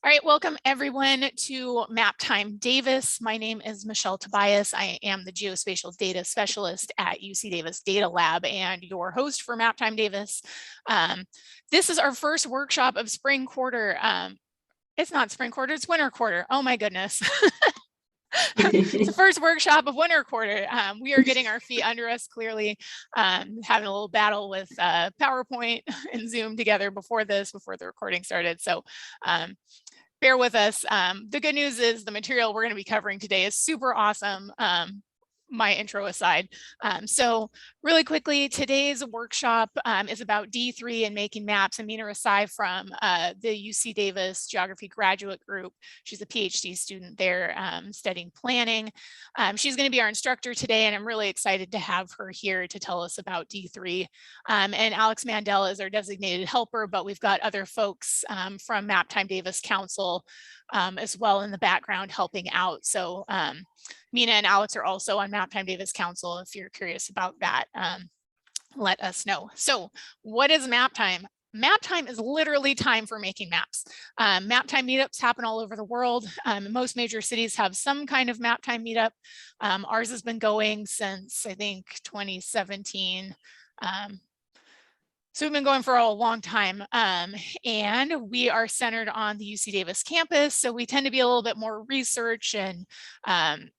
All right, welcome everyone to MapTime Davis. My name is Michelle Tobias. I am the Geospatial Data Specialist at UC Davis Data Lab and your host for MapTime Davis. This is our first workshop of spring quarter. It's not spring quarter, it's winter quarter. Oh my goodness. It's the first workshop of winter quarter. We are getting our feet under us clearly, having a little battle with PowerPoint and Zoom together before the recording started. So bear with us. The good news is the material we're going to be covering today is super awesome. My intro aside. So really quickly, today's workshop is about D3 and making maps, and Mina Rezaei from the UC Davis Geography Graduate Group. She's a PhD student there studying planning. She's going to be our instructor today, and I'm really excited to have her here to tell us about D3. And Alex Mandel is our designated helper, but we've got other folks from MapTime Davis Council as well in the background helping out. So Mina and Alex are also on MapTime Davis Council. If you're curious about that, let us know. So what is MapTime? MapTime is literally time for making maps. MapTime meetups happen all over the world. Most major cities have some kind of MapTime meetup. Ours has been going since, I think, 2017. So we've been going for a long time, and we are centered on the UC Davis campus. So we tend to be a little bit more research and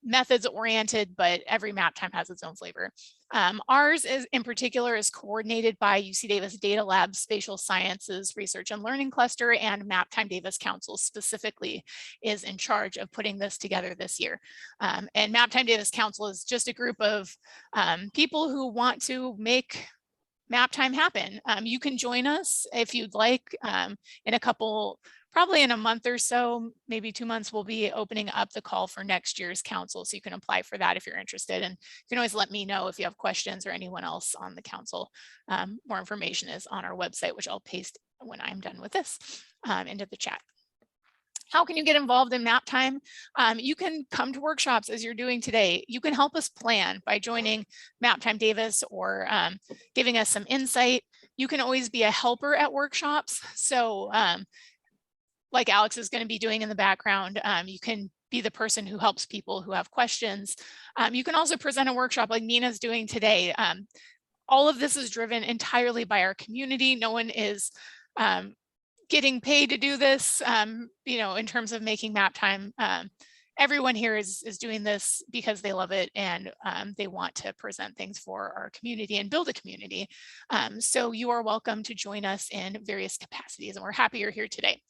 methods oriented, but every MapTime has its own flavor. Ours is in particular is coordinated by UC Davis Data Lab Spatial Sciences Research and Learning Cluster, and MapTime Davis Council specifically is in charge of putting this together this year. And MapTime Davis Council is just a group of people who want to make MapTime happen. You can join us if you'd like in a couple, probably in a month or so, maybe 2 months, we'll be opening up the call for next year's council. So you can apply for that if you're interested. And you can always let me know if you have questions or anyone else on the council. More information is on our website, which I'll paste when I'm done with this into the chat. How can you get involved in MapTime? You can come to workshops as you're doing today. You can help us plan by joining MapTime Davis or giving us some insight. You can always be a helper at workshops. So like Alex is going to be doing in the background, you can be the person who helps people who have questions. You can also present a workshop like Mina's doing today. All of this is driven entirely by our community. No one is getting paid to do this, in terms of making MapTime. Everyone here is doing this because they love it and they want to present things for our community and build a community. So you are welcome to join us in various capacities, and we're happy you're here today.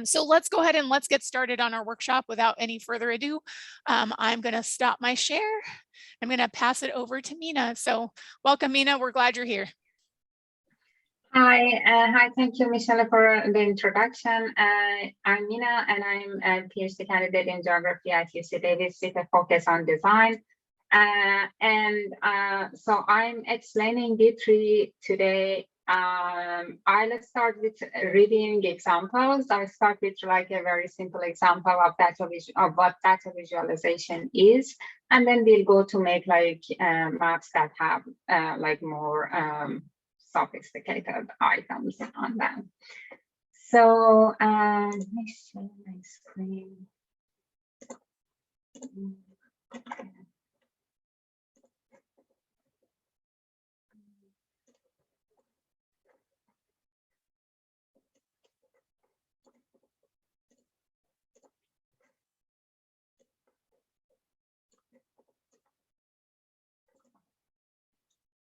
So let's go ahead and let's get started on our workshop without any further ado. I'm going to stop my share. I'm going to pass it over to Mina. So welcome, Mina. We're glad you're here. Hi, thank you, Michelle, for the introduction. I'm Mina, and I'm a PhD candidate in geography at UC Davis with a focus on design. So I'm explaining D3 today. I'll start with reading examples. I'll start with like a very simple example of what data visualization is, and then we'll go to make like maps that have like more sophisticated items on them. So let me share my screen. Okay.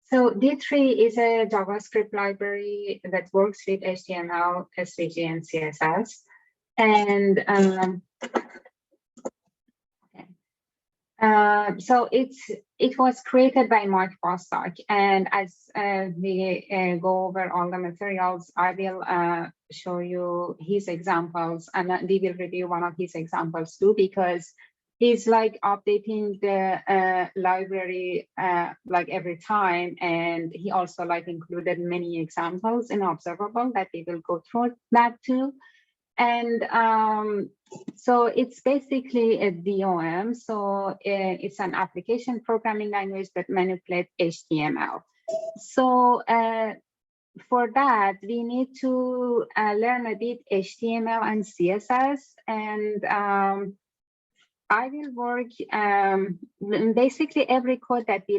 So D3 is a JavaScript library that works with HTML, SVG, and CSS. And so it was created by Mike Bostock. And as we go over all the materials, I will show you his examples, and we will review one of his examples too, because he's like updating the library like every time, and he also like included many examples in observable that we will go through that too. And so it's basically a DOM. So it's an application programming language that manipulates HTML. So for that, we need to learn a bit HTML and CSS, and I will work basically every code that we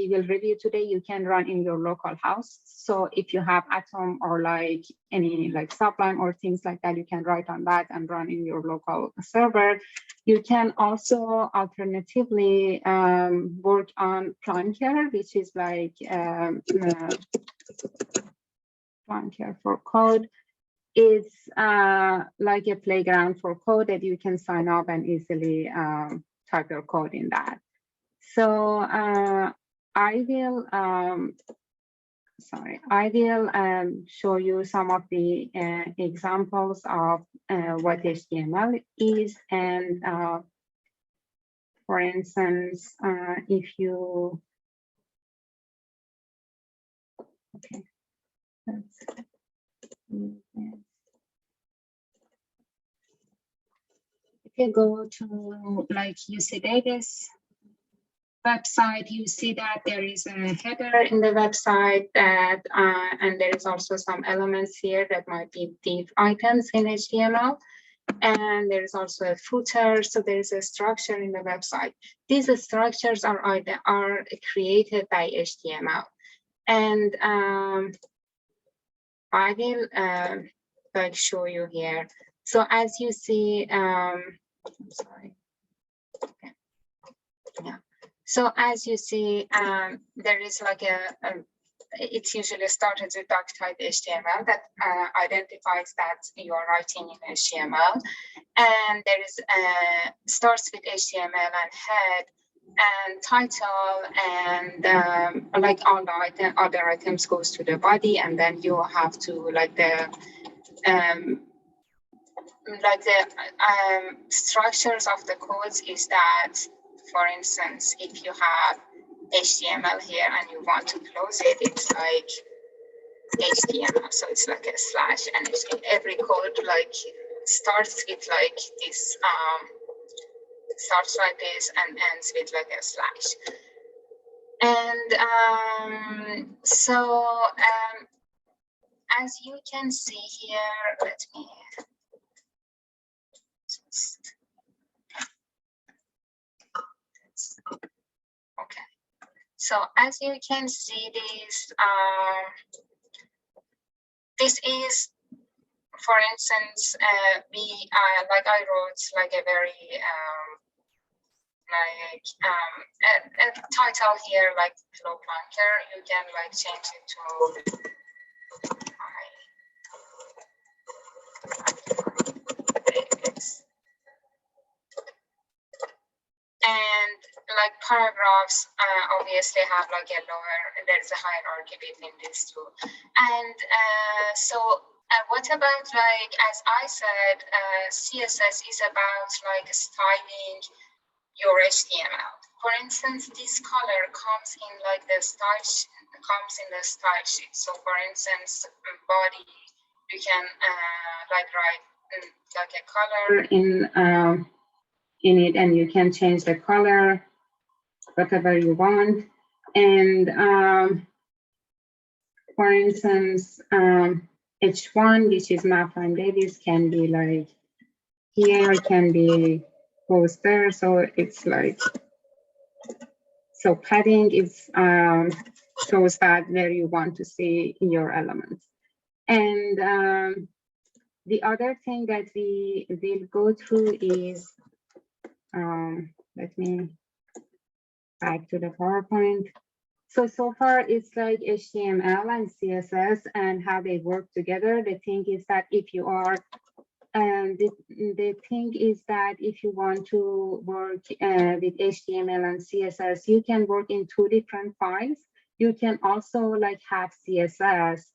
will review today. You can run in your local house. So if you have Atom or like any like Sublime or things like that, you can write on that and run in your local server. You can also alternatively work on Planker, which is like Planker for code. It's like a playground for code that you can sign up and easily type your code in that. So I will show you some of the examples of what HTML is, and for instance, if you okay, if you go to like UC Davis website, you see that there is a header in the website that, and there is also some elements here that might be div items in HTML. And there is also a footer, so there is a structure in the website. These structures are created by HTML, and I will like show you here. So as you see, I'm sorry. Okay. Yeah. So as you see, there is like it's usually started with doc type HTML that identifies that you are writing in HTML, and there is starts with HTML and head and title, and like all the other items goes to the body, and then you have to like the structures of the codes is that, for instance, if you have HTML here and you want to close it, it's like HTML, so it's like a slash, and every code like starts with like this, starts like this and ends with like a slash. And as you can see here, let me just, okay. So as you can see, this is, for instance, like I wrote like a very a title here, like Flow Planker. You can like change it to and like paragraphs obviously have like a lower, there's a hierarchy between these two. And what about, like, as I said, CSS is about like styling your HTML. For instance, this color comes in like the style sheet. So for instance, body, you can like write like a color in it, and you can change the color whatever you want. And for instance, H1, which is Map and Davis, can be like here, can be poster. So it's like, so padding is shows that where you want to see your elements. And the other thing that we will go through is, let me back to the PowerPoint. So far it's like HTML and CSS and how they work together. The thing is that if you are, the thing is that if you want to work with HTML and CSS, you can work in 2 different files. You can also like have CSS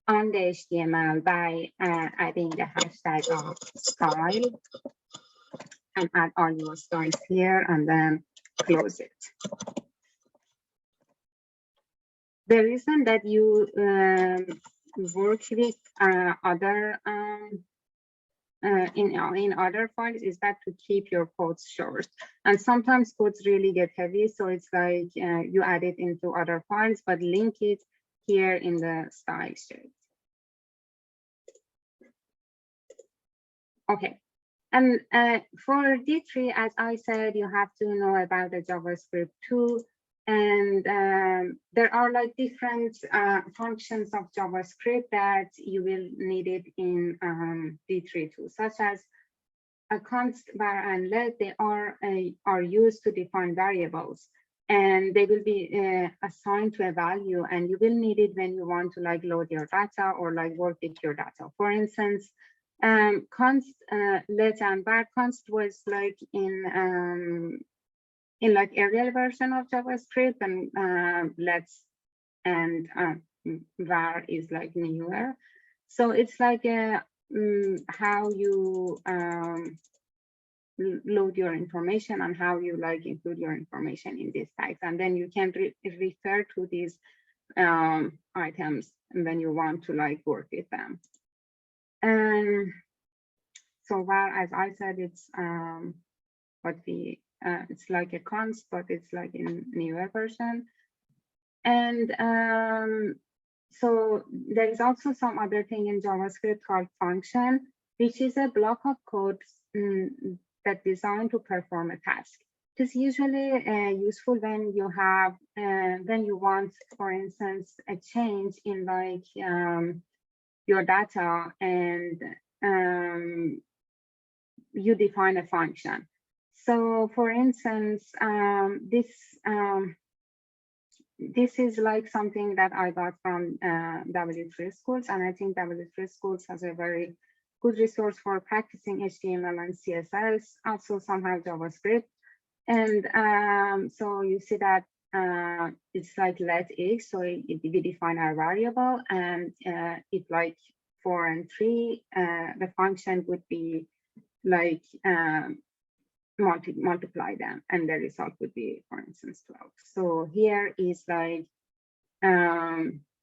on the HTML by adding the hashtag of style, and add all your styles here and then close it. The reason that you work with other in other files is that to keep your codes short, and sometimes codes really get heavy, so it's like you add it into other files, but link it here in the style sheet. Okay. And for D3, as I said, you have to know about the JavaScript too. And there are like different functions of JavaScript that you will need it in D3 too, such as a const, var, and let. They are used to define variables, and they will be assigned to a value, and you will need it when you want to like load your data or like work with your data. For instance, const, let, and var. Const was like in like earlier version of JavaScript, and let's and var is like newer. So it's like how you load your information and how you like include your information in these types, and then you can refer to these items when you want to like work with them. And so var, as I said, it's what we it's like a const, but it's like in newer version. And so there is also some other thing in JavaScript called function, which is a block of code that's designed to perform a task. It is usually useful when you have when you want, for instance, a change in like your data, and you define a function. So for instance, this is like something that I got from W3 Schools, and I think W3 Schools has a very good resource for practicing HTML and CSS, also somehow JavaScript. And so you see that it's like let x, so we define our variable, and if like 4 and 3, the function would be like multiply them, and the result would be, for instance, 12. So here is like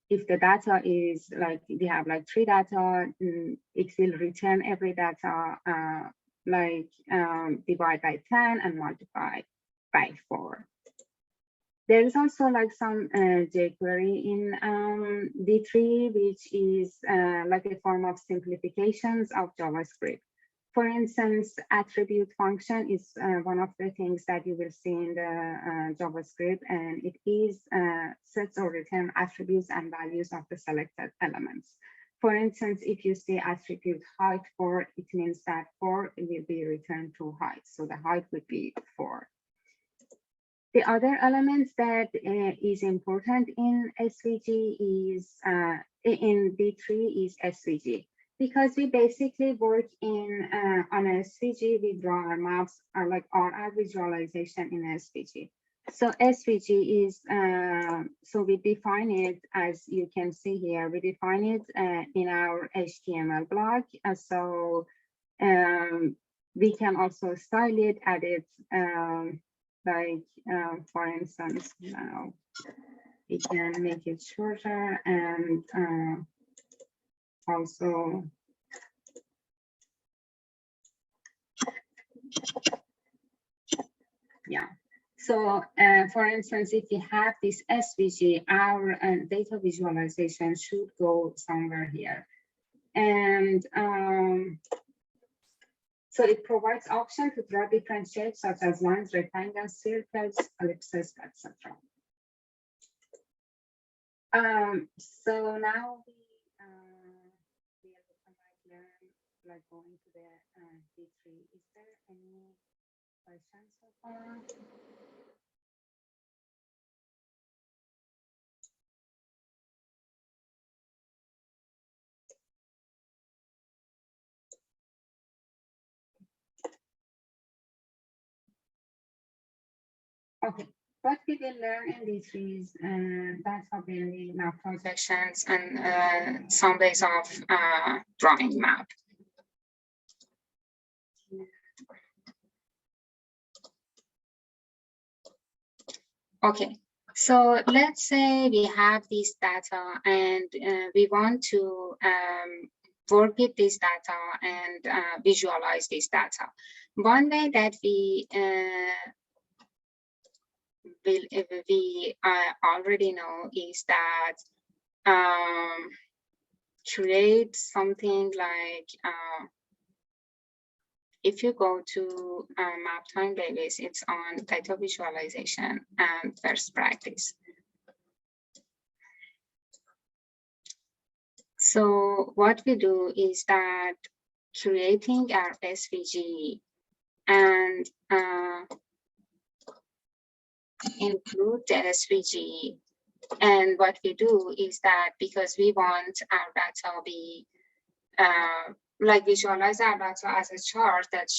if the data is like we have like 3 data, it will return every data like divide by 10 and multiply by 4. There is also like some jQuery in D3, which is like a form of simplifications of JavaScript. For instance, attribute function is one of the things that you will see in the JavaScript, and it is sets or return attributes and values of the selected elements. For instance, if you see attribute height 4, it means that 4 will be returned to height. So the height would be 4. The other elements that is important in SVG is in D3 is SVG. Because we basically work in on SVG, we draw our maps, or like our visualization in SVG. So SVG is, so we define it, as you can see here, we define it in our HTML block. So we can also style it, add it, like for instance, now we can make it shorter, and also yeah. So for instance, if you have this SVG, our data visualization should go somewhere here. And so it provides option to draw different shapes such as lines, rectangles, circles, ellipses, etc. So now we learn like going to the D3. Is there any questions so far? Okay, what we will learn in D3 is data building, map projections, and some ways of drawing map. Okay, so let's say we have this data, and we want to work with this data and visualize this data. One way that we already know is that create something like, if you go to map time playlist, it's on data visualization and first practice. So what we do is that creating our SVG and include the SVG. And what we do is that because we want our data be like visualize our data as a chart that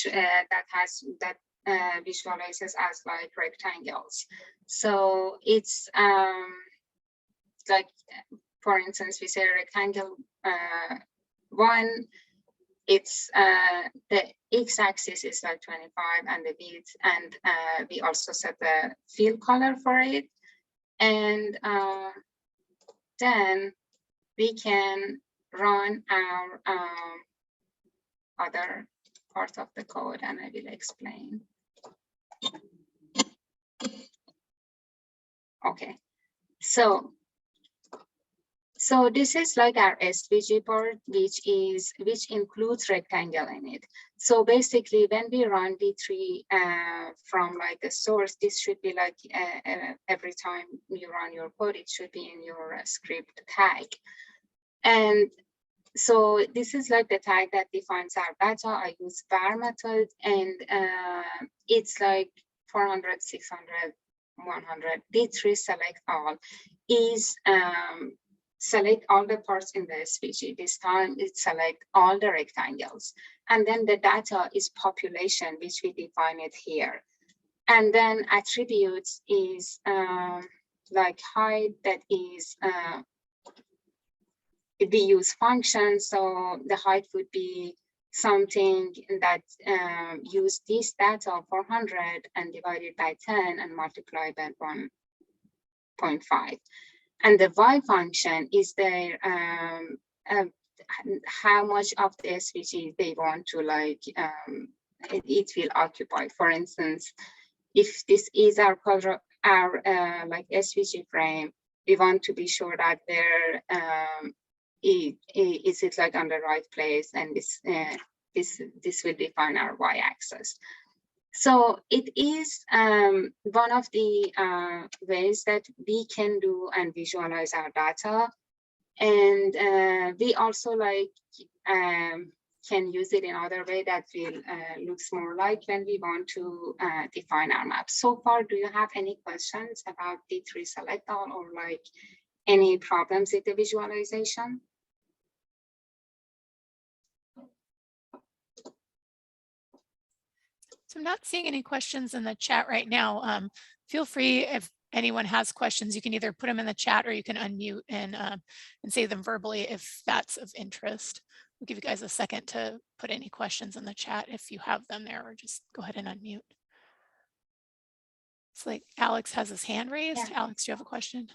visualizes as like rectangles. So it's like, for instance, we say rectangle 1, it's the x-axis is like 25 and the width, and we also set the fill color for it. And then we can run our other part of the code, and I will explain. Okay, so this is like our SVG part, which includes rectangle in it. So basically, when we run D3 from like the source, this should be like every time you run your code, it should be in your script tag. And so this is like the tag that defines our data. I use var method, and it's like 400, 600, 100. D3 select all is select all the parts in the SVG. This time it select all the rectangles. And then the data is population, which we define it here. And then attributes is like height, that is, we use functions. So the height would be something that use this data 400 and divided by 10 and multiply by 1.5. And the y function is their how much of the SVG they want to like it will occupy. For instance, if this is our like SVG frame, we want to be sure that there is it like on the right place, and this will define our y-axis. So it is one of the ways that we can do and visualize our data. And we also like can use it in other way that will looks more like when we want to define our map. So far, do you have any questions about D3 select all, or like any problems with the visualization? So I'm not seeing any questions in the chat right now. Feel free, if anyone has questions, you can either put them in the chat or you can unmute and say them verbally if that's of interest. We'll give you guys a second to put any questions in the chat if you have them there, or just go ahead and unmute. It's like Alex has his hand raised. Yeah. Alex, do you have a question?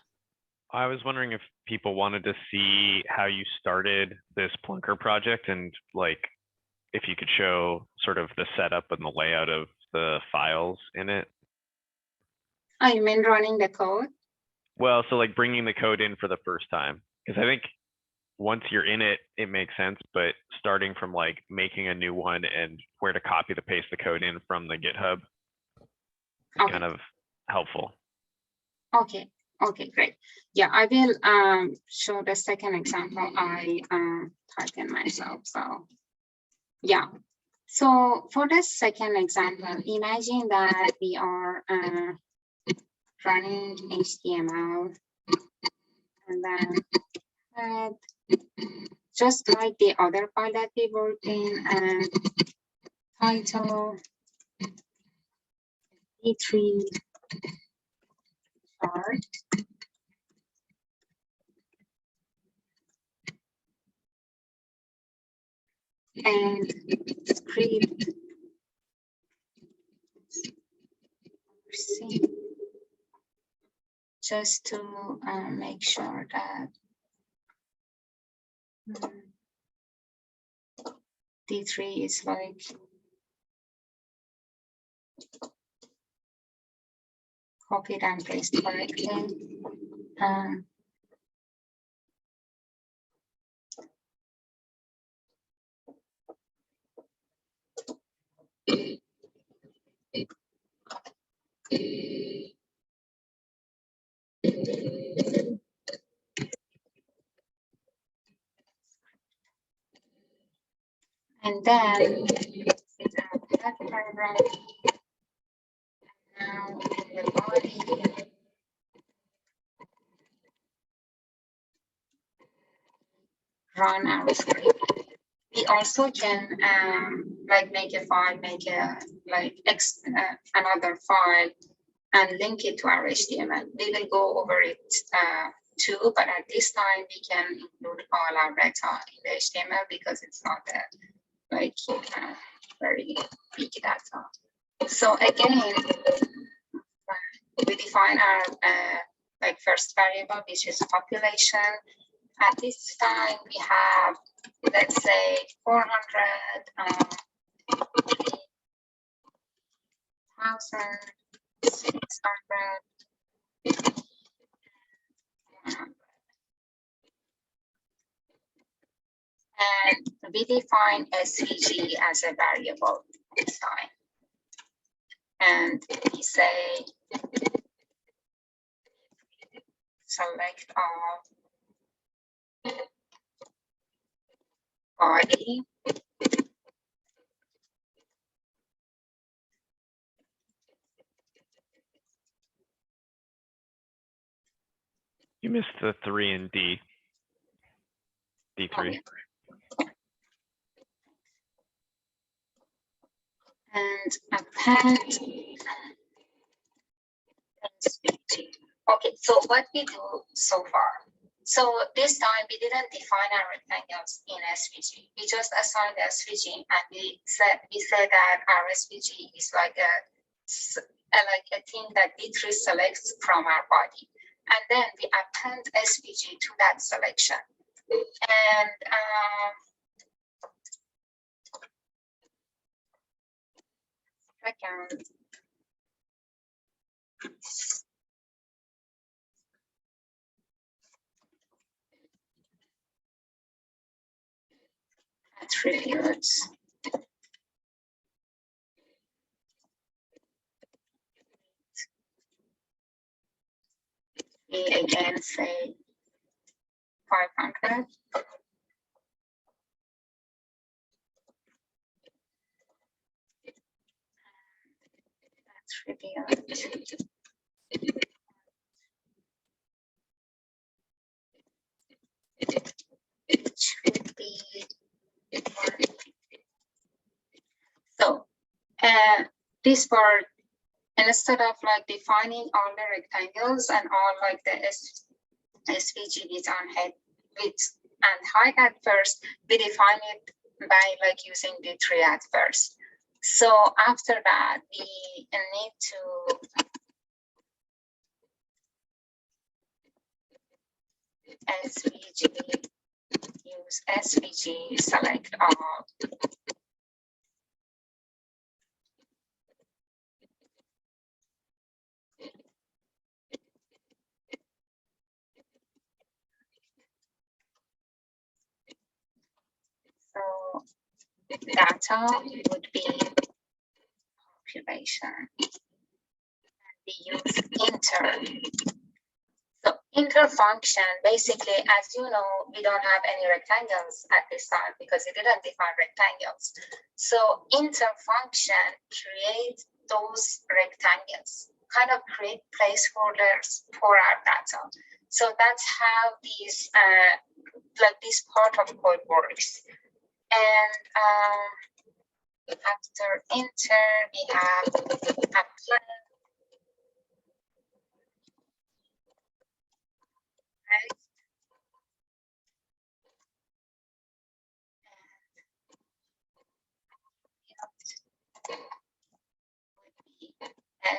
I was wondering if people wanted to see how you started this Plunker project, and like if you could show sort of the setup and the layout of the files in it. Oh, you mean running the code? Well, so like bringing the code in for the first time, because I think once you're in it, it makes sense, but starting from like making a new one and where to copy the paste the code in from the GitHub, okay. Kind of helpful. Okay, okay, great. Yeah, I will show the second example I typed in myself. So yeah, so for the second example, imagine that we are running HTML, and then just like the other file that we worked in, and title D3 chart. And script just to make sure that D3 is like copied and pasted correctly. And then that paragraph. Now in the body, run our script. We also can like make a file, make a like another file and link it to our HTML. We will go over it too, but at this time we can include all our data in the HTML because it's not like very big data. So again, we define our like first variable, which is population. At this time, we have, let's say, 400,600. And we define SVG as a variable this time. And we say, select all body. You missed the 3 and D. D3. Okay. And append SVG. Okay, so what we do so far. So this time we didn't define our rectangles in SVG. We just assigned SVG and we said that our SVG is like a thing that D3 selects from our body. And then we append SVG to that selection. And second, attributes. We again say 500. Attribute. It should be so this part, instead of like defining all the rectangles and all like the SVG width and head width and height at first, we define it by like using the tree at first. So after that, we need to SVG, use SVG, select all. So data would be population. We use inter. So inter function, basically, as you know, we don't have any rectangles at this time because it didn't define rectangles. So inter function creates those rectangles, kind of create placeholders for our data. So that's how these like this part of code works. And after inter, we have apply.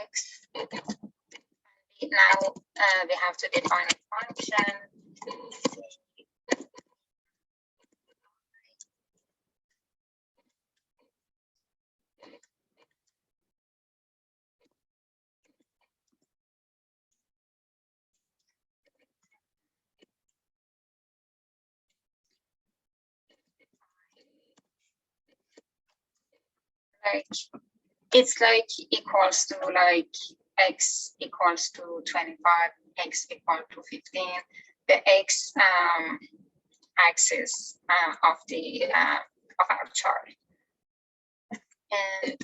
X. Now we have to define a function. Like it's like equals to like x equals to 25, x equal to 15. The x axis of the of our chart. And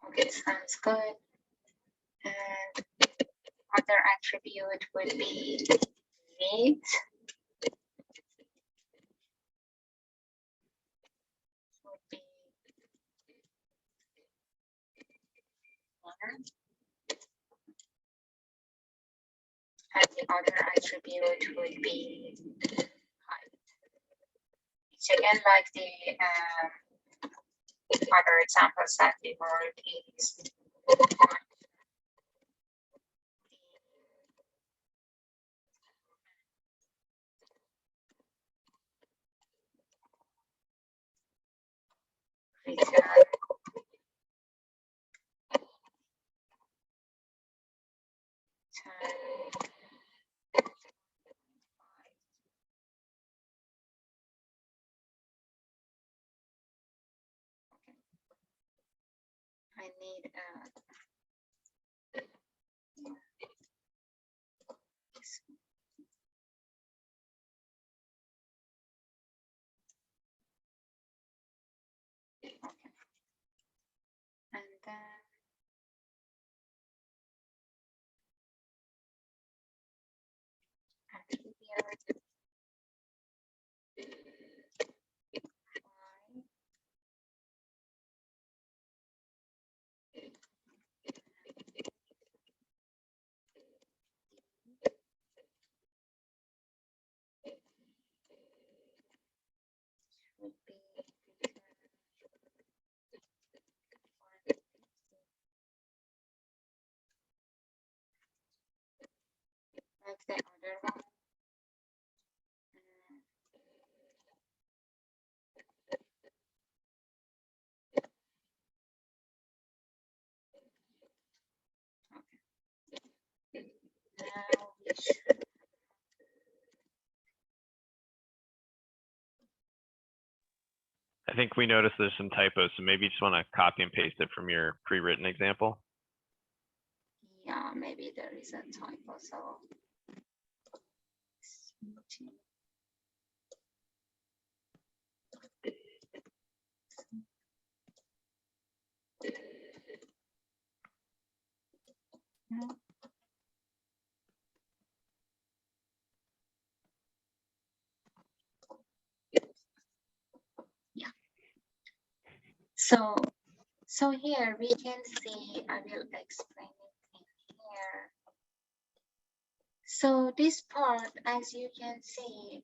okay, sounds good. And other attribute would be neat. Would be one. And the other attribute would be height. Which again, like the other examples that we worked is return I need okay. And then attribute would be like the other one. Okay. Now we should I think we noticed there's some typos, so maybe you just want to copy and paste it from your pre-written example. yeah, maybe there is a typo, so yeah. So here we can see, I will explain it in here. So this part, as you can see,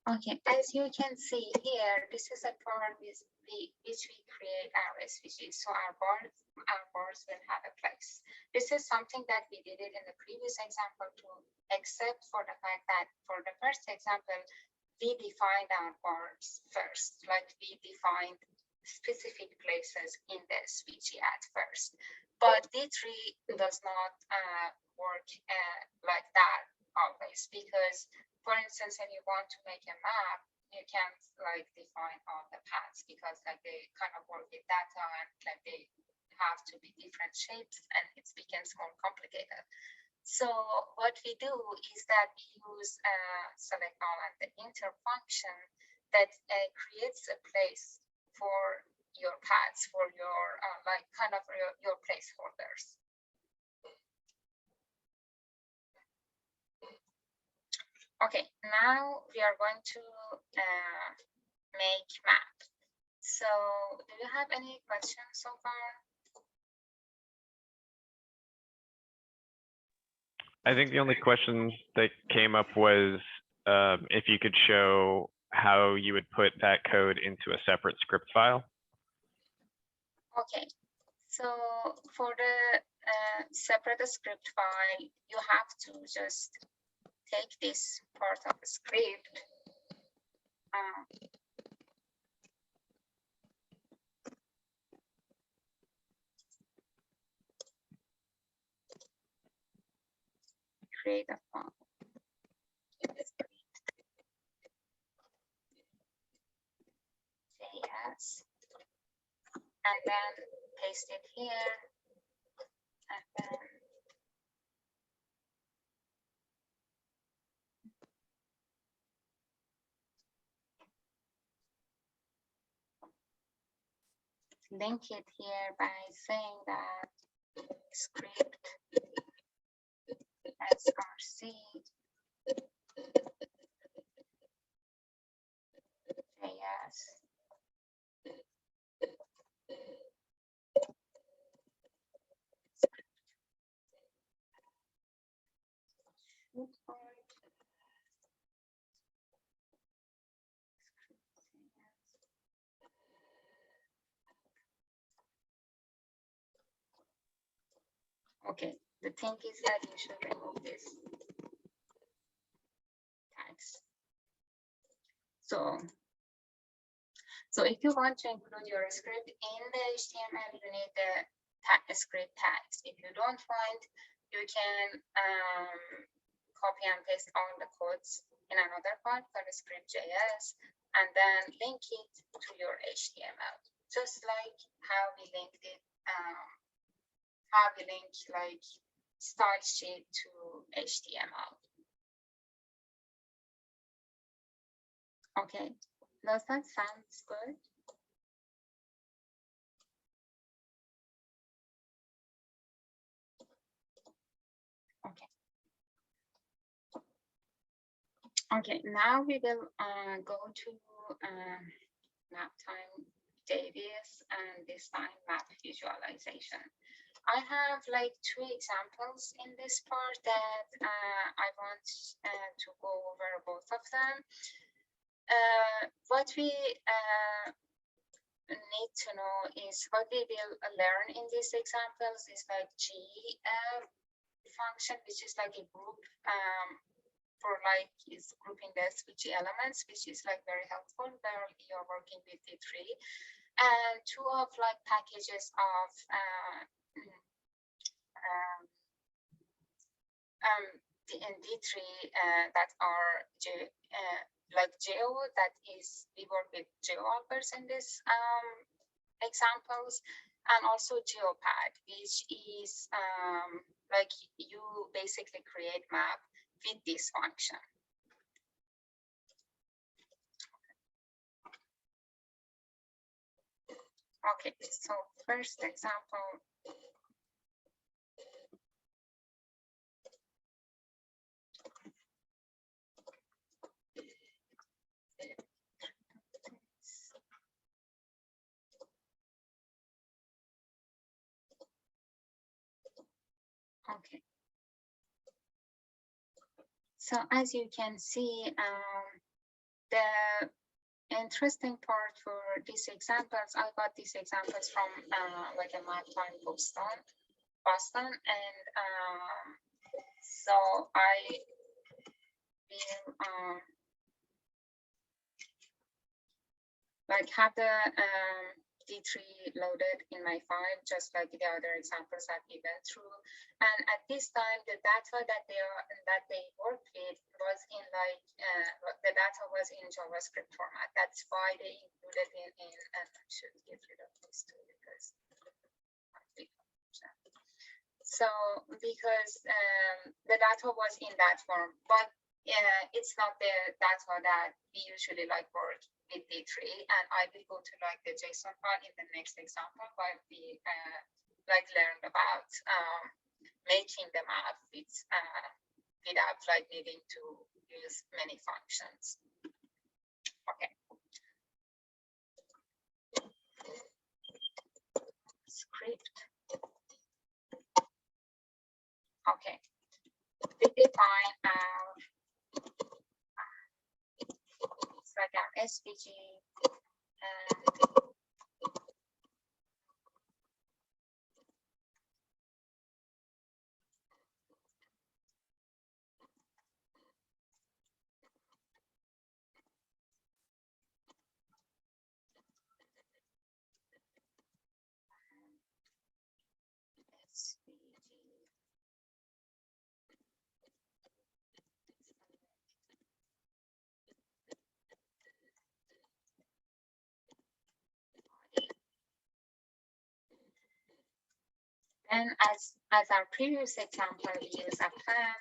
okay, as you can see here, this is a part which we create our SVGs. So our bars will have a place. This is something that we did it in the previous example too, except for the fact that for the first example, we defined our bars first, like we defined specific places in the SVG at first. But D3 does not work like that always, because for instance, when you want to make a map, you can't like define all the paths because like they kind of work with data and like they have to be different shapes and it becomes more complicated. So what we do is that we use select all and the inter function that creates a place for your paths, for your like kind of your placeholders. Okay, now we are going to make map. So do you have any questions so far? I think the only question that came up was if you could show how you would put that code into a separate script file. Okay, so for the separate script file, you have to just take this part of the script create a file. JS, and then paste it here, and then link it here by saying that script src JS Okay, the thing is that you should remove this tags. So if you want to include your script in the HTML, you need the script tags. If you don't want, you can copy and paste all the codes in another part for the script.js and then link it to your HTML, just like how we linked it, how we link like style sheet to HTML. Okay, does that sound good? Okay. Okay, now we will go to map time database and this time map visualization. I have like 2 examples in this part that I want to go over both of them. What we need to know is what we will learn in these examples is like G function, which is like a group for like is grouping the switchy elements, which is like very helpful where you're working with D3, and 2 of like packages of D3 that are like geo, that is we work with geo helpers in this examples, and also geopad, which is like you basically create map with this function. Okay, so first example. Okay. So as you can see, the interesting part for these examples, I got these examples from like a map time Boston, and so I will like have the D3 loaded in my file, just like the other examples that we went through. And at this time, the data that they worked with was in like the data was in JavaScript format. That's why they included it in. And I should get rid of this too because. So because the data was in that form, but it's not the data that we usually like work with D3, and I will go to like the JSON file in the next example while we like learned about making the map with without like needing to use many functions. Okay. Script. Okay. We define it's like our SVG and And as our previous example, we use a plan.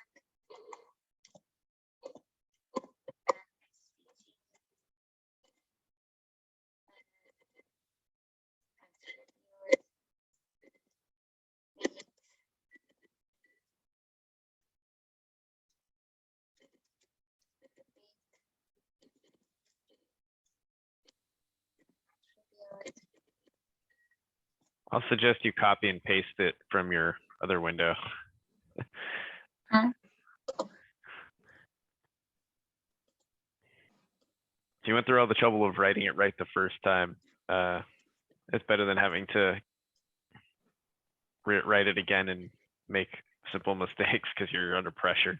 I'll suggest you copy and paste it from your other window. Huh? You went through all the trouble of writing it right the first time. It's better than having to write it again and make simple mistakes because you're under pressure.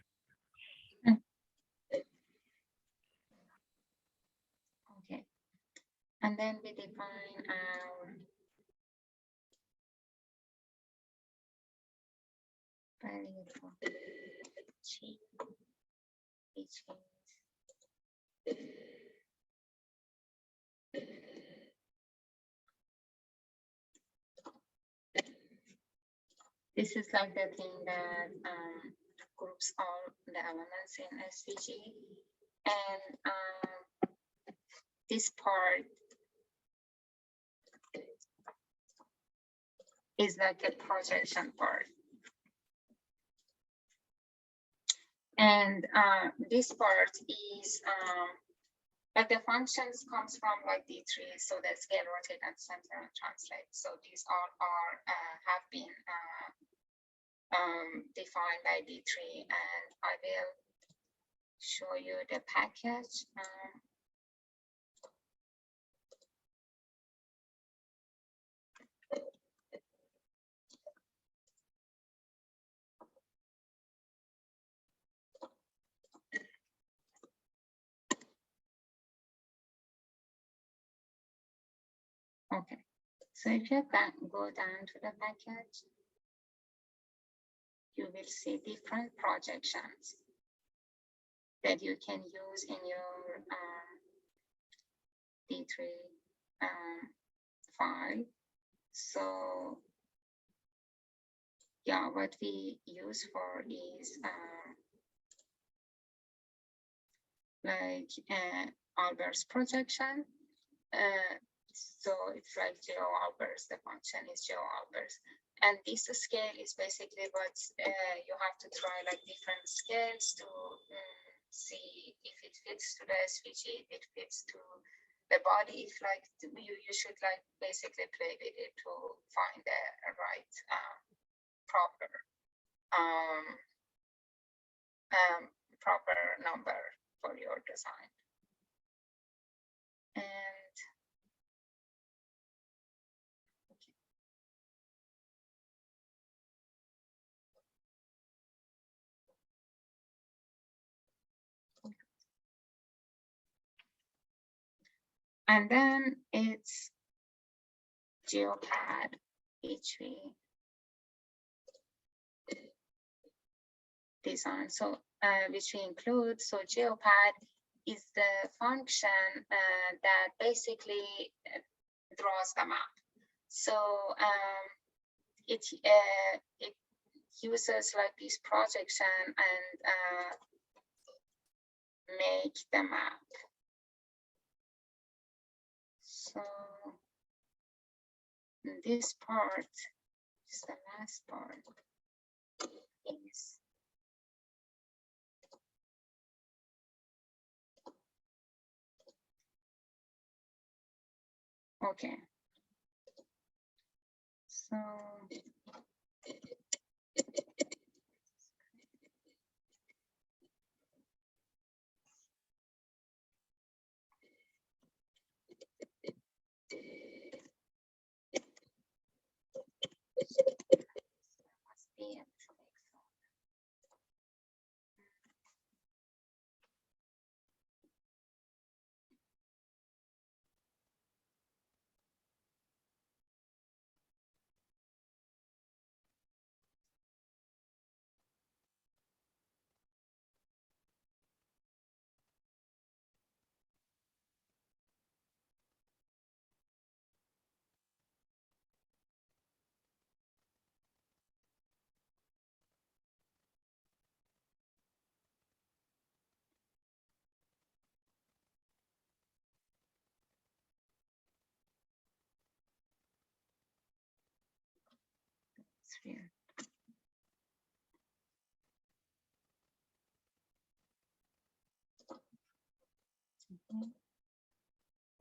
Okay. And then we define our value for G, which is this is like the thing that groups all the elements in SVG, and this part is like a projection part. And this part is like the functions comes from like D3, so the scale, rotate, and center and translate. So these all are have been defined by D3, and I will show you the package. Okay, so if you go down to the package, you will see different projections that you can use in your D3 file. So yeah, what we use for is like Albert's projection. So it's like GeoAlbers, the function is GeoAlbers. And this scale is basically what you have to try like different scales to see if it fits to the SVG, if it fits to the body. If like you should like basically play with it to find the right proper number for your design. And and then it's GeoPad, which we design. So which we include. So GeoPad is the function that basically draws the map. So it uses like this projection and make the map. So this part is the last part. Is okay. So must be here.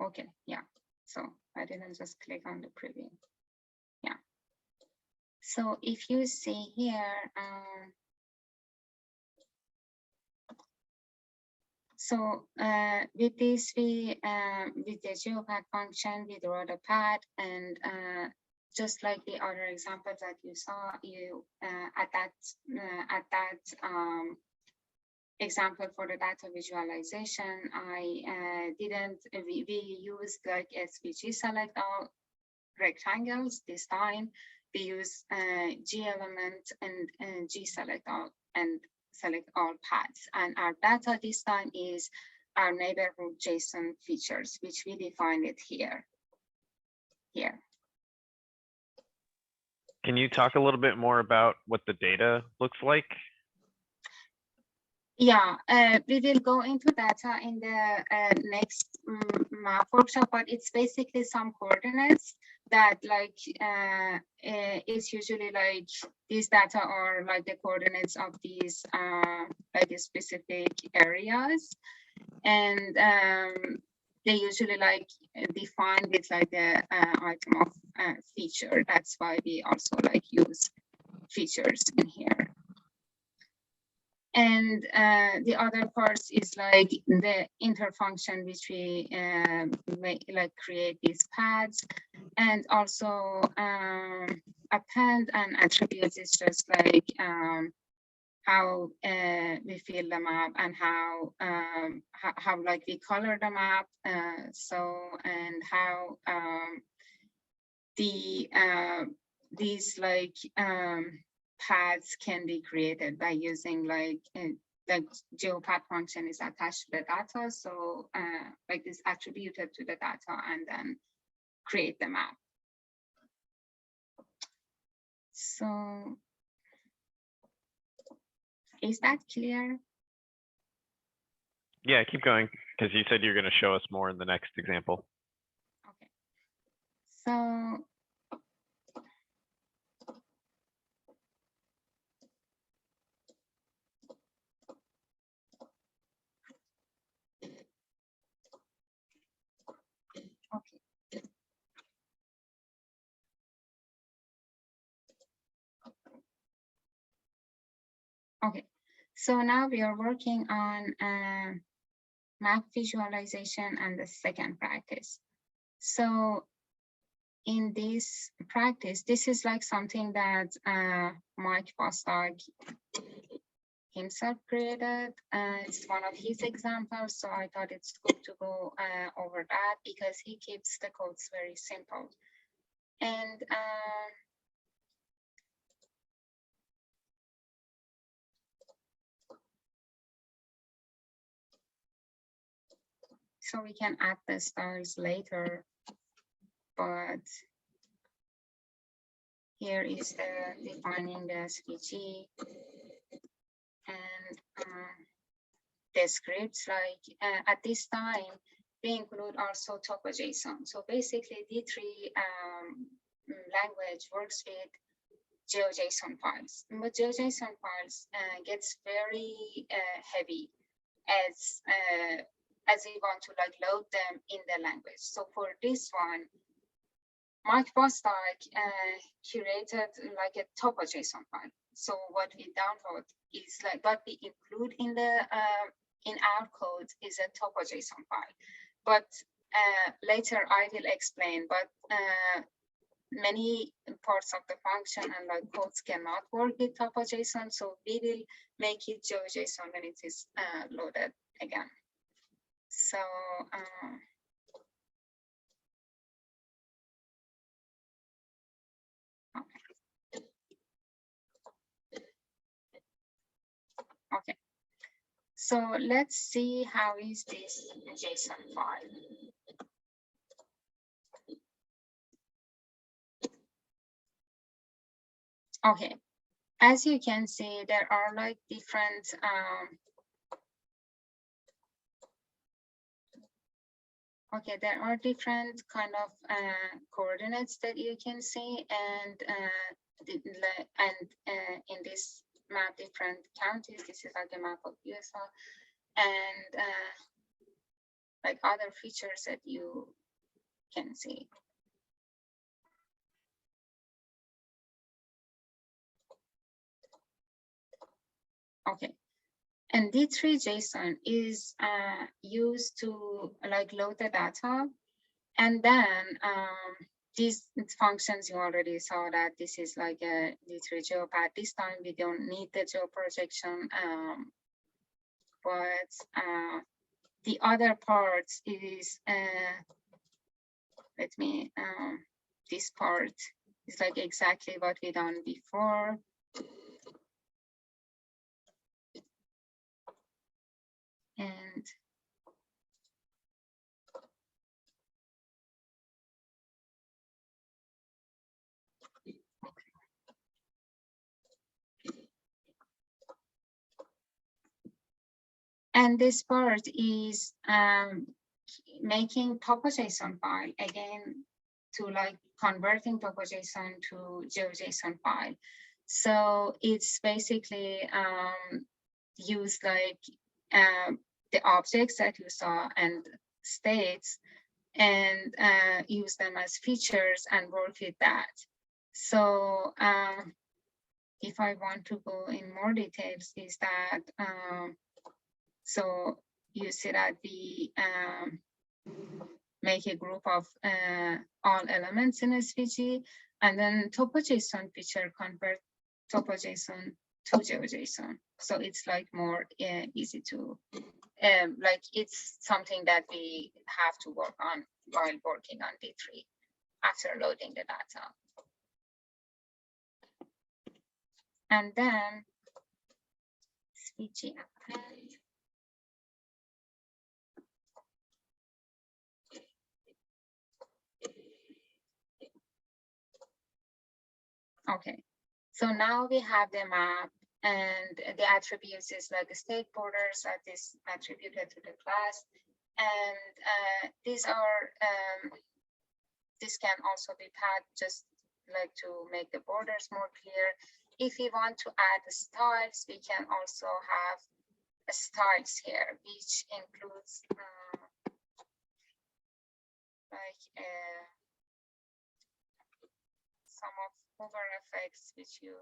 Okay, yeah. So I didn't just click on the preview. Yeah. So if you see here, with this, we with the geopath function, we draw the path, and just like the other examples that you saw, you at that example for the data visualization, we used like SVG select all rectangles. This time we use G element and G select all and select all paths. And our data this time is our neighborhood JSON features, which we defined it here. Can you talk a little bit more about what the data looks like? Yeah, we will go into data in the next map workshop, but it's basically some coordinates that like it's usually like these data are like the coordinates of these like specific areas, and they usually like define it like the item of feature. That's why we also like use features in here. And the other parts is like the interfunction, which we like create these paths, and also append and attributes is just like how we fill the map and how like we color the map. And how these like paths can be created by using like the geopath function is attached to the data. So like this attributed to the data and then create the map. So is that clear? Yeah, keep going, because you said you're going to show us more in the next example. Okay. So okay. Okay, so now we are working on map visualization and the second practice. So in this practice, this is like something that Mike Bostock himself created. It's one of his examples, so I thought it's good to go over that because he keeps the codes very simple. And so we can add the styles later, but here is the defining the SVG and the scripts. Like at this time, we include also topo.json. So basically, D3 language works with GeoJSON files, but GeoJSON files gets very heavy as we want to like load them in the language. So for this one, Mike Bostock curated like a topo.json file. So what we download is like what we include in the in our code is a topo.json file. But later I will explain. But many parts of the function and like codes cannot work with topo.json, so we will make it GeoJSON when it is loaded again. So okay. So let's see how is this JSON file. Okay, as you can see, there are like different Okay, there are different kind of coordinates that you can see, and in this map, different counties. This is like a map of USA, and like other features that you can see. Okay, and D3 JSON is used to like load the data, and then these functions you already saw that this is like a D3 geopath. This time we don't need the geoprojection, but the other parts is let me this part is like exactly what we done before. And this part is making topo.json file again, to like converting topo.json to GeoJSON file. So it's basically use like the objects that you saw and states, and use them as features and work with that. So if I want to go in more details, is that so you see that we make a group of all elements in SVG, and then topo.json feature convert topo.json to GeoJSON. So it's like more easy to, like it's something that we have to work on while working on D3 after loading the data. And then SVG append. Okay, so now we have the map, and the attributes is like the state borders that is attributed to the class. And these are, this can also be patched just like to make the borders more clear. If we want to add the styles, we can also have styles here, which includes like some of hover effects which you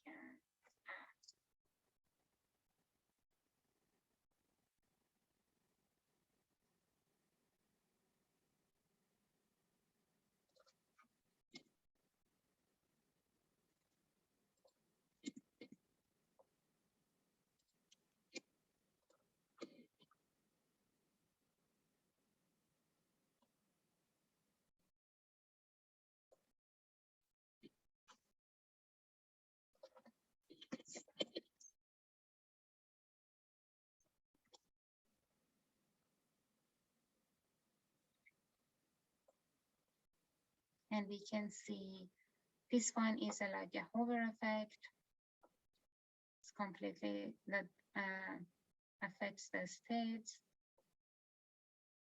can add. And we can see this one is like a hover effect. It's completely that affects the states.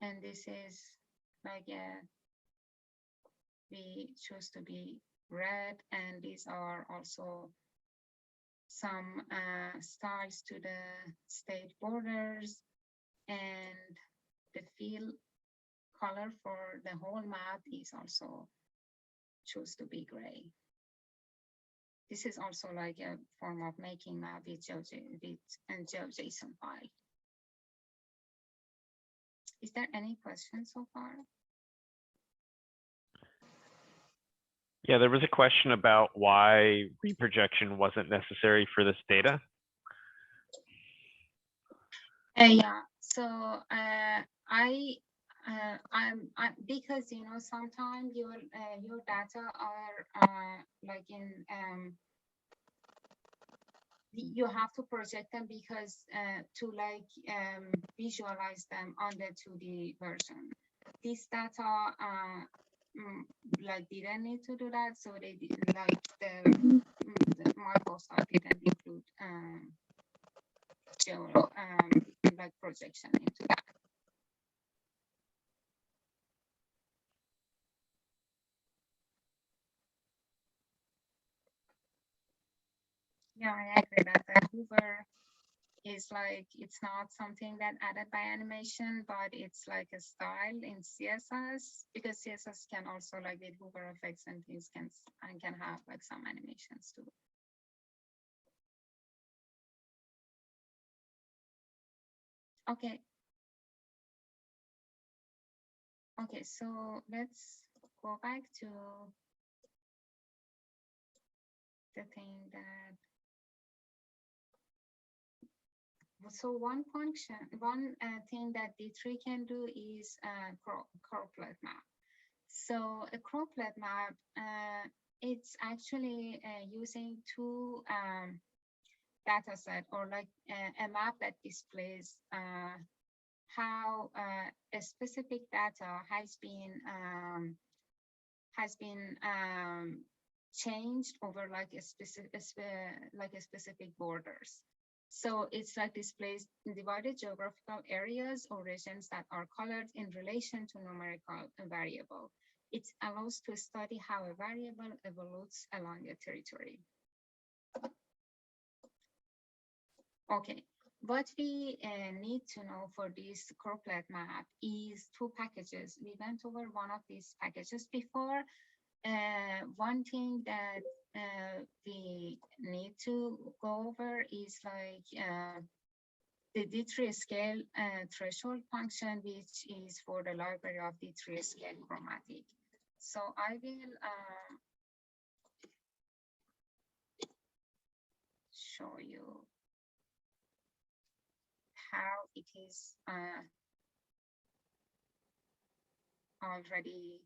And this is like we choose to be red, and these are also some styles to the state borders, and the fill color for the whole map is also choose to be gray. This is also like a form of making map with GeoJSON file. Is there any questions so far? Yeah, there was a question about why reprojection wasn't necessary for this data. Yeah, so because you know sometimes your data are like in you have to project them because to like visualize them on the 2D version. This data like didn't need to do that, so they did like the Microsoft didn't include like projection into that. I agree that the Hoover is like, it's not something that added by animation, but it's like a style in CSS, because CSS can also, like with Hoover effects and things, can have like some animations too. Okay. Okay, so let's go back to the thing that, so one function, one thing that D3 can do is croplet map. So a croplet map, it's actually using two data set, or like a map that displays how a specific data has been changed over like a specific borders. So it's like displays divided geographical areas or regions that are colored in relation to numerical variable. It allows to study how a variable evolves along a territory. Okay, what we need to know for this croplet map is two packages. We went over one of these packages before. One thing that we need to go over is like the D3 scale threshold function, which is for the library of D3 scale chromatic. So I will show you how it is already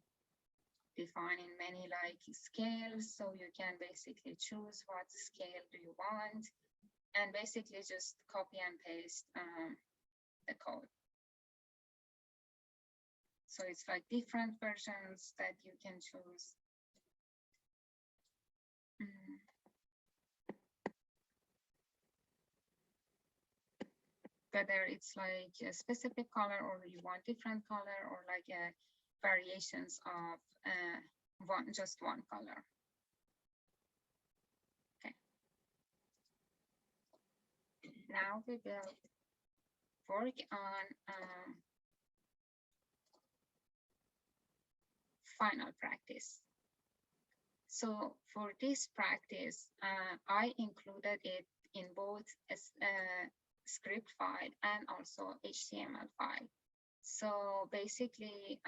defined in many like scales. So you can basically choose what scale do you want, and basically just copy and paste the code. So it's like different versions that you can choose. Whether it's like a specific color, or you want different color, or like variations of just one color. Okay. Now we will work on final practice. So for this practice, I included it in both a script file and also HTML file. So basically,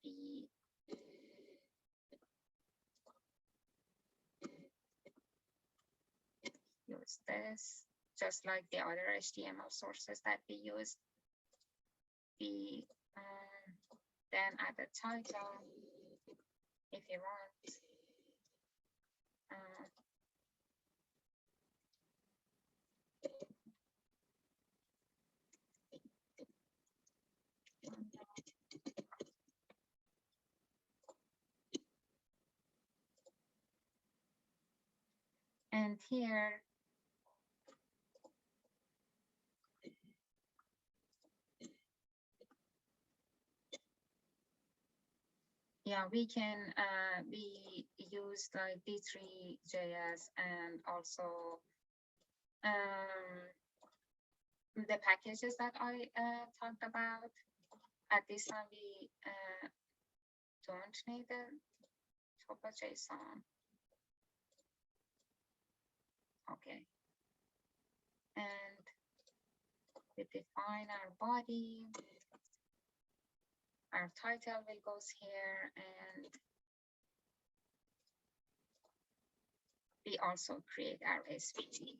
we use this, just like the other HTML sources that we used. We then add a title if you want. And here, yeah, we can, we use like D3.js and also the packages that I talked about. At this time, we don't need a JSON. Okay. And we define our body. Our title will go here, and we also create our SVG.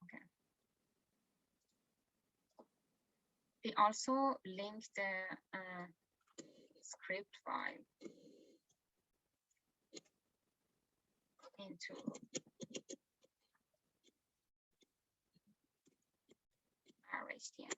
Okay. We also link the script file into our HTML.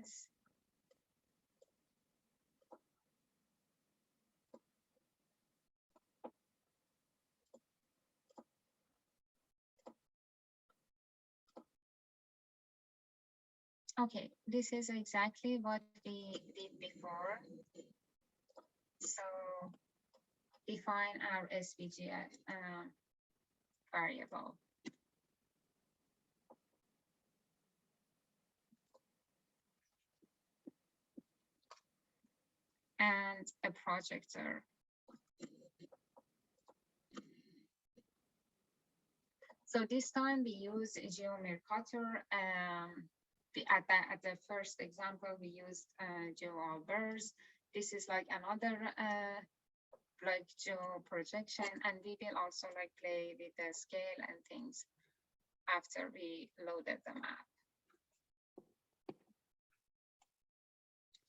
sequence. Okay, this is exactly what we did before. So define our SVGF variable. And a projector. So this time we use GeoMercator. At the first example, we used GeoAlbers. This is like another like geo projection, and we will also like play with the scale and things after we loaded the map.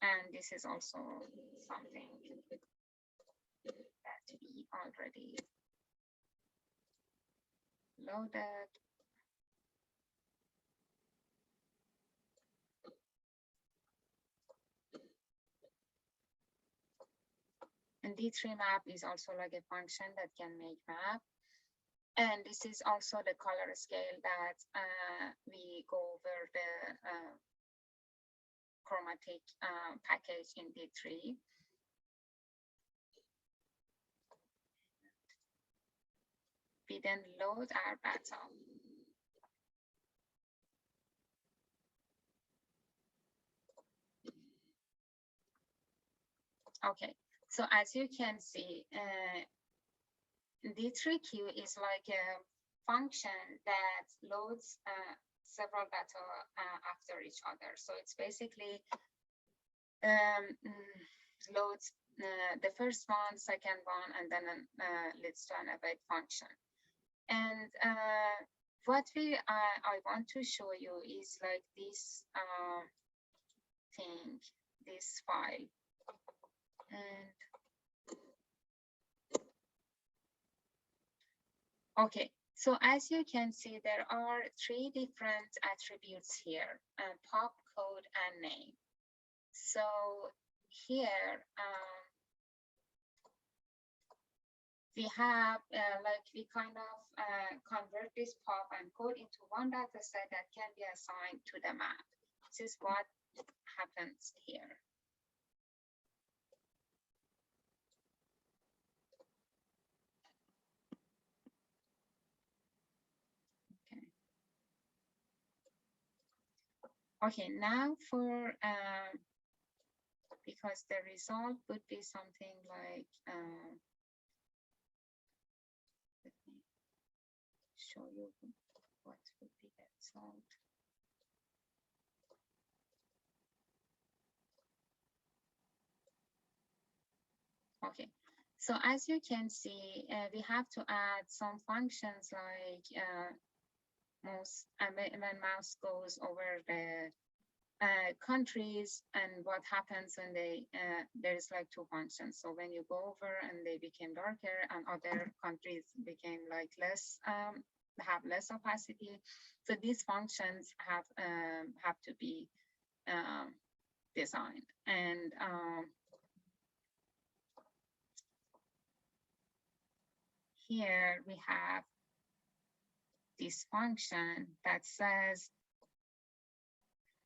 And this is also something that we already loaded. And D3 map is also like a function that can make map. And this is also the color scale that we go over the chromatic package in D3. We then load our battle. Okay, so as you can see, D3Q is like a function that loads several battle after each other. So it's basically loads the first one, second one, and then leads to an await function. And what I want to show you is like this thing, this file. And okay, so as you can see, there are 3 different attributes here, pop, code, and name. So here we have we kind of convert this pop and code into one data set that can be assigned to the map. This is what happens here. Okay, now for, because the result would be something like, let me show you what would be the result. Okay, so as you can see, we have to add some functions like when mouse goes over the countries and what happens when they there's like 2 functions. So when you go over and they became darker and other countries became like less have less opacity. So these functions have to be designed. And here we have this function that says,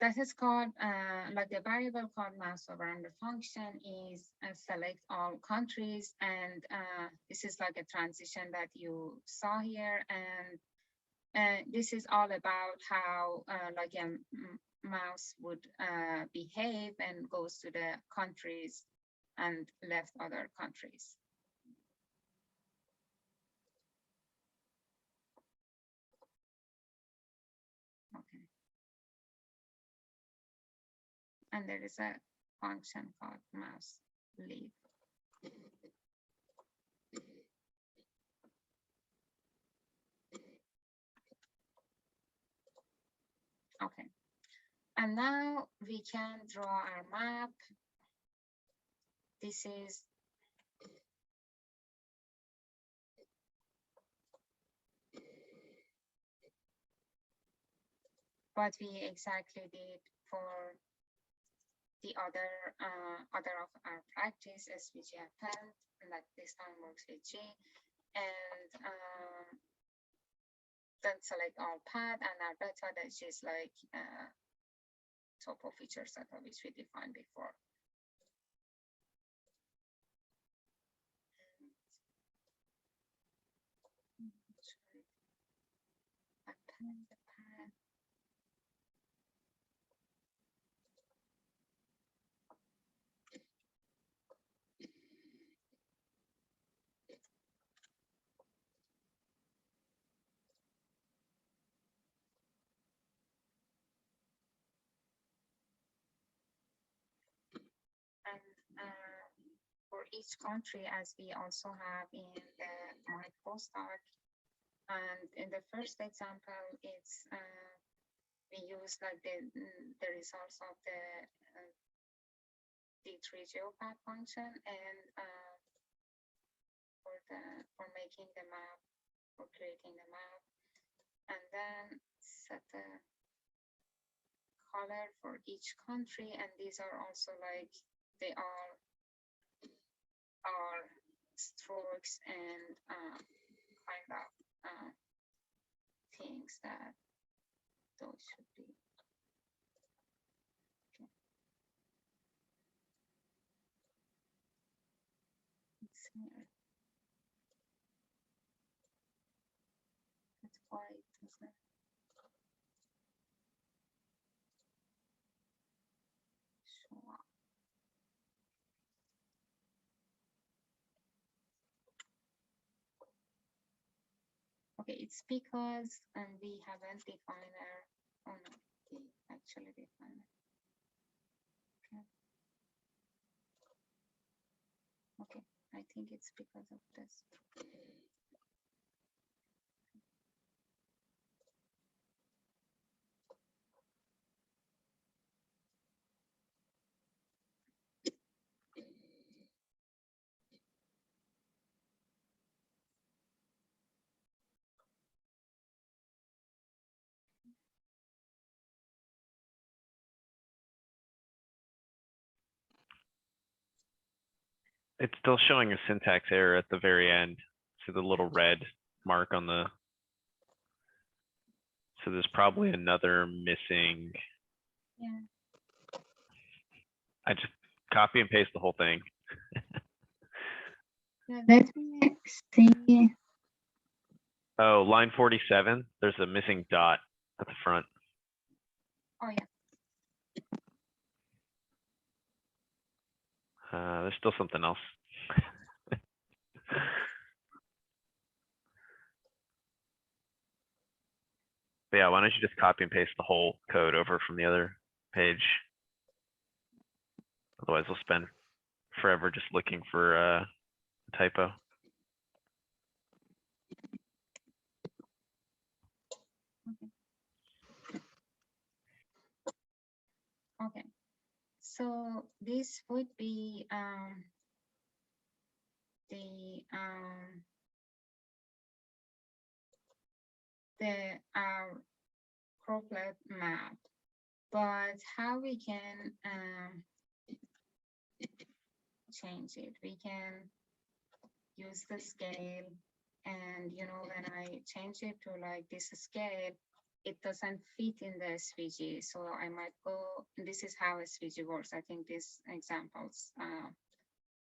that is called like the variable called mouse over, and the function is select all countries. And this is like a transition that you saw here. And this is all about how like a mouse would behave and goes to the countries and left other countries. Okay. And there is a function called mouse leave. Okay. And now we can draw our map. This is what we exactly did for the other of our practice SVG append, and that this time works with G, and then select all path and our beta that is like topo feature set which we defined before. Append the path. And for each country, as we also have in the my postdoc, and in the first example, it's we use like the results of the D3 geopath function, and for making the map, for creating the map, and then set the color for each country, and these are also like they are strokes and kind of things that those should be. Okay. It's here. That's why it doesn't. Show up. Okay, it's because we haven't defined our, oh no, we actually defined it. Okay. Okay, I think it's because of this. It's still showing a syntax error at the very end. So the little red mark on the, so there's probably another missing. Yeah. I just copy and paste the whole thing. Yeah, let me see. Oh, line 47, there's a missing dot at the front. Oh yeah. There's still something else. But yeah, why don't you just copy and paste the whole code over from the other page? Otherwise we'll spend forever just looking for a typo. Okay. So this would be the croplet map, but how we can change it? We can use the scale, and you know when I change it to like this scale, it doesn't fit in the SVG. So I might go. This is how SVG works. I think this examples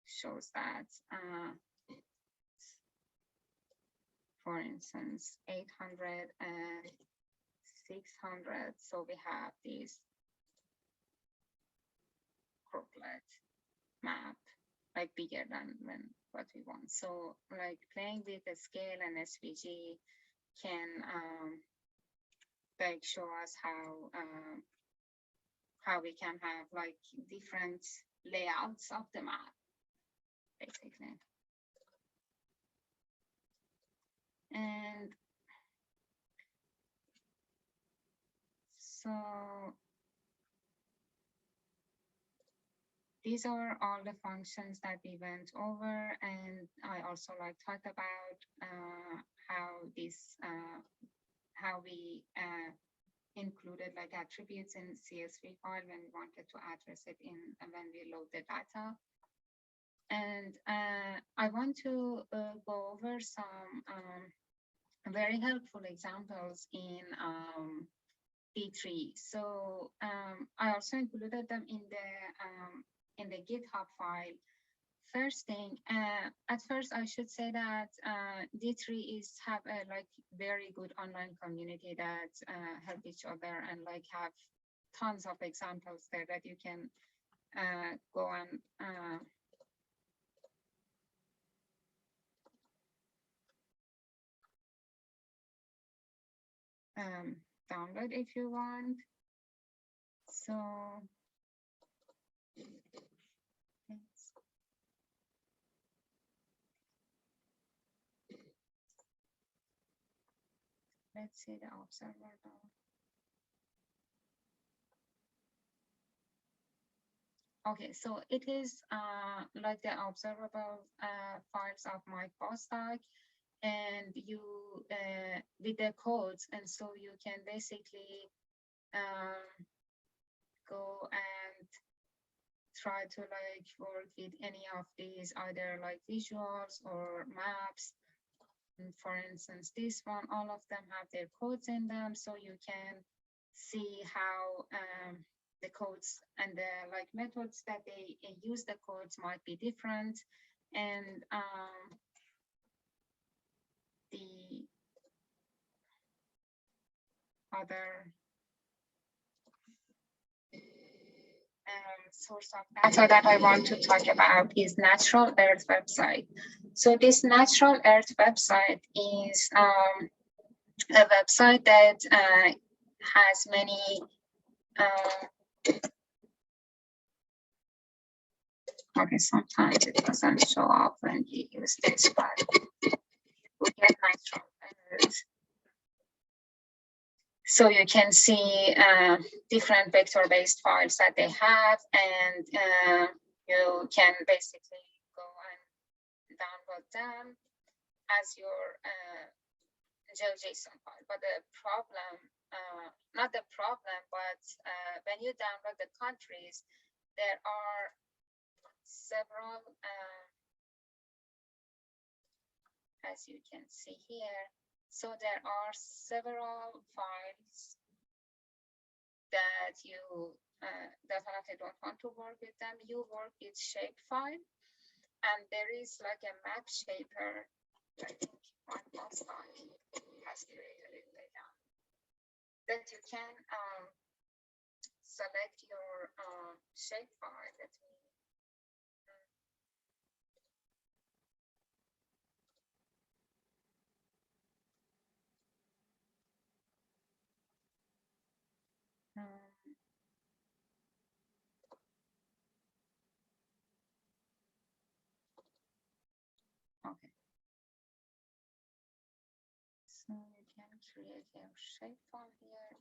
shows that. For instance, 800 and 600. So we have this croplet map, like bigger than what we want. So like playing with the scale and SVG can like show us how we can have like different layouts of the map, basically. And so these are all the functions that we went over, and I also like talked about how this how we included like attributes in CSV file when we wanted to address it in when we load the data. And I want to go over some very helpful examples in D3. So I also included them in the GitHub file. First thing, at first I should say that D3 have a like very good online community that help each other and like have tons of examples there that you can go and download if you want. So let's see the observable. Okay, so it is like the observable files of my postdoc, and you with the codes, and so you can basically go and try to like work with any of these, either like visuals or maps. And for instance, this one, all of them have their codes in them, so you can see how the codes and the like methods that they use the codes might be different. And the other source of data that I want to talk about is Natural Earth website. So this Natural Earth website is a website that has many okay, sometimes it doesn't show up when you use this, but we get Natural Earth. So you can see different vector-based files that they have, and you can basically go and download them as your GeoJSON file. But the problem, not the problem, but when you download the countries, there are several, as you can see here. So there are several files that you definitely don't want to work with them. You work with shapefile, and there is like a map shaper. I think my postdoc has created it later, that you can select your shapefile. Let me okay. So you can create your shapefile here.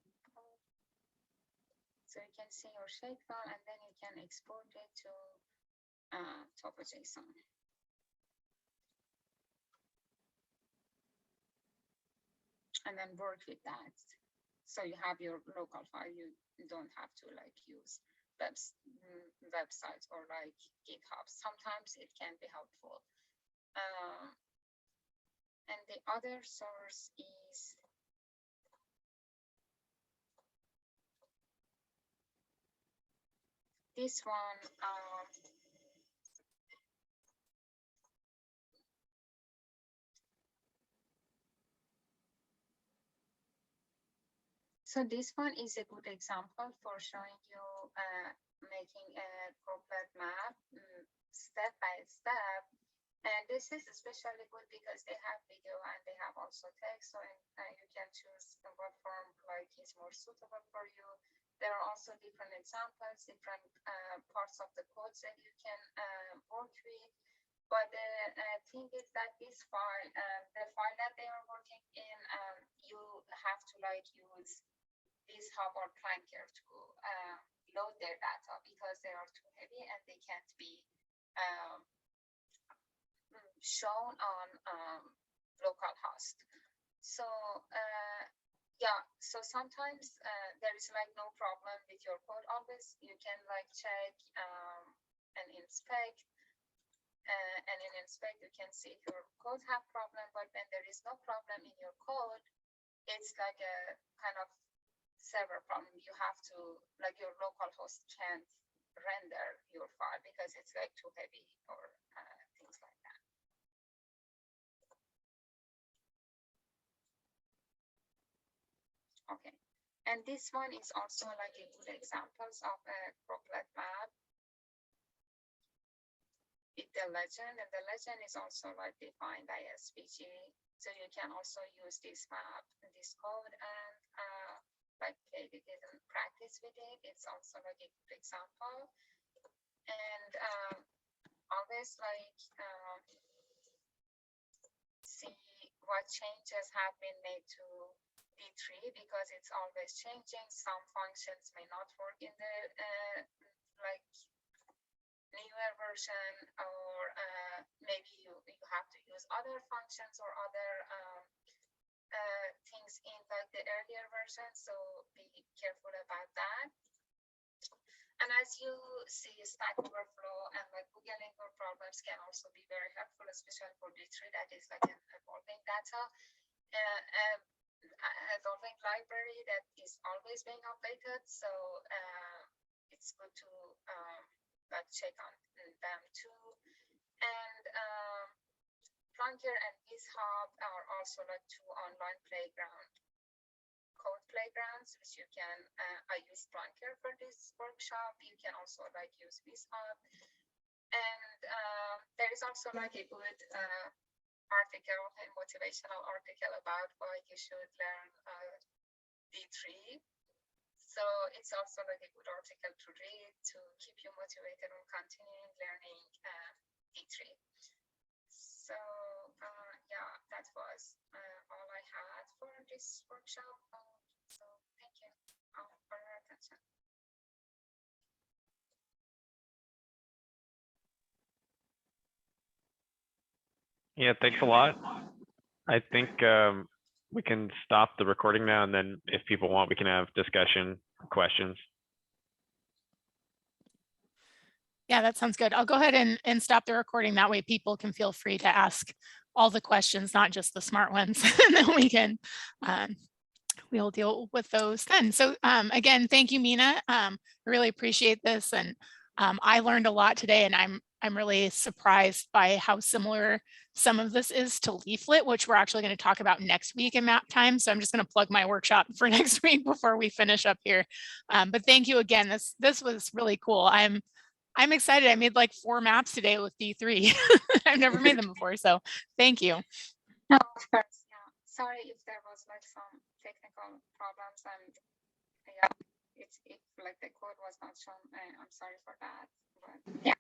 So you can see your shapefile, and then you can export it to TopoJSON. And then work with that. So you have your local file. You don't have to like use websites or like GitHub. Sometimes it can be helpful. And the other source is this one. So this one is a good example for showing you making a complete map step by step. And this is especially good because they have video and they have also text, so you can choose what form like is more suitable for you. There are also different examples, different parts of the codes that you can work with. But the thing is that this file, the file that they are working in, you have to like use this hub or planker to load their data because they are too heavy and they can't be shown on localhost. So Yeah, so sometimes there is like no problem with your code always. You can like check and inspect. And in inspect, you can see if your code have problem, but when there is no problem in your code, it's like a kind of server problem. You have to, like your local host can't render your file because it's like too heavy or things like that. Okay, and this one is also like a good examples of a crooklet map with the legend, and the legend is also like defined by SVG. So you can also use this map, this code, and like if you didn't practice with it, it's also like a good example. And always like see what changes have been made to D3 because it's always changing. Some functions may not work in the like newer version, or maybe you have to use other functions or other things in like the earlier version. So be careful about that. And as you see, Stack Overflow and like Google Lingua problems can also be very helpful, especially for D3 that is like an evolving data. Evolving library that is always being updated. So it's good to like check on them too. And Plunker and GitHub are also like two online code playgrounds, which you can, I use Plunker for this workshop. You can also like use GitHub. And there is also like a good article, a motivational article about why you should learn D3. So it's also like a good article to read to keep you motivated on continuing learning D3. So yeah, that was all I had for this workshop. So thank you for your attention. Yeah, thanks a lot. I think we can stop the recording now, and then if people want, we can have discussion, questions. Yeah, that sounds good. I'll go ahead and stop the recording. That way people can feel free to ask all the questions, not just the smart ones. And then we can, we'll deal with those then. So again, thank you, Mina. I really appreciate this. And I learned a lot today, and I'm really surprised by how similar some of this is to Leaflet, which we're actually going to talk about next week in map time. So I'm just going to plug my workshop for next week before we finish up here. But thank you again. This was really cool. I'm excited. I made like 4 maps today with D3. I've never made them before. So thank you. No, of course. Yeah. Sorry if there was like some technical problems, and yeah, if like the code was not shown, I'm sorry for that. But yeah.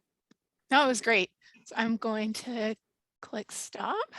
No, it was great. So I'm going to click stop.